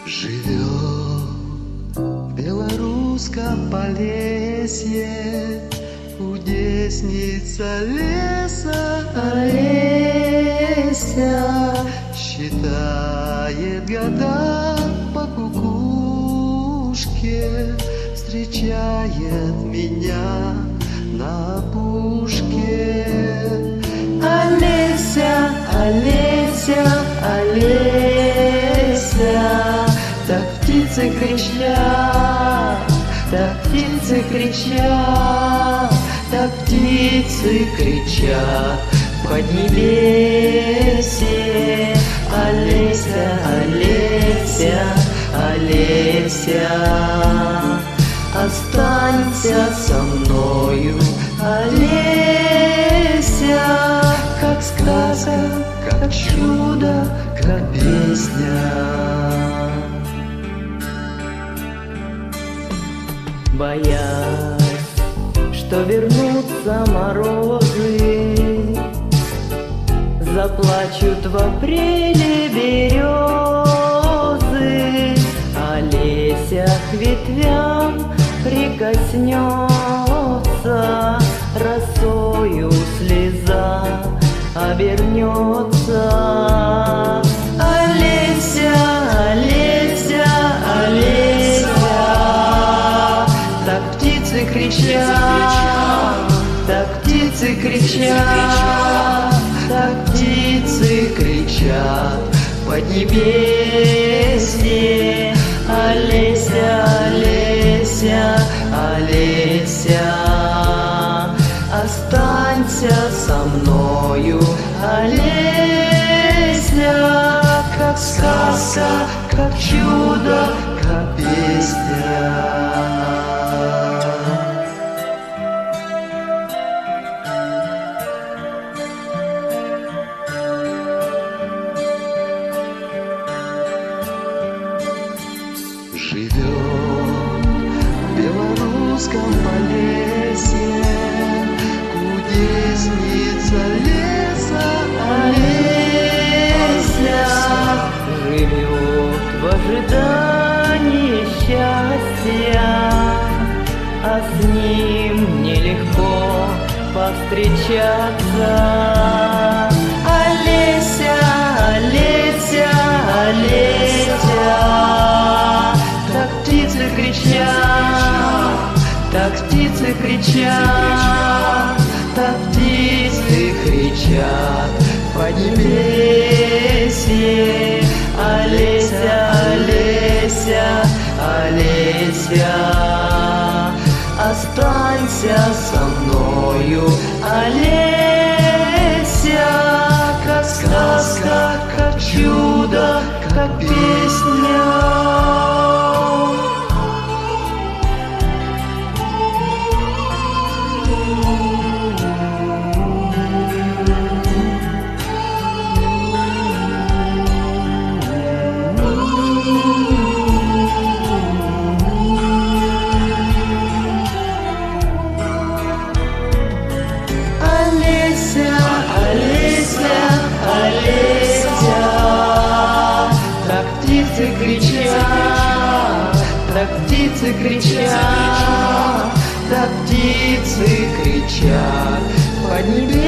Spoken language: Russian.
Живет в белорусском Полесье кудесница леса Олеся. Считает года по кукушке, встречает меня на опушке. Олеся, Олеся, Олеся, так птицы кричат, так птицы кричат, так птицы кричат в поднебесье. Олеся, Олеся, Олеся, останься со мною, Олеся, как сказка, как чудо, как песня. Боясь, что вернутся морозы, заплачут в апреле березы. Олеся к ветвям прикоснется, росою слеза обернется. Олеся, Олеся, Олеся, так птицы кричат, так птицы кричат, так птицы кричат в поднебесье. Олеся, Олеся, Олеся, останься со мною, Олеся, как сказка, как чудо, как песня. Живет в белорусском Полесье кудесница леса Олеся, живет в ожидании счастья, а с ним нелегко повстречаться. Олеся, Олеся, Олеся, так птицы кричат, так птицы кричат, так птицы кричат в поднебесье. Олеся, Олеся, Олеся, останься со мною, Олеся, как сказка, как чудо, как песня. Олеся, Олеся, Олеся, так птицы кричат, так птицы кричат, так птицы кричат в поднебесье.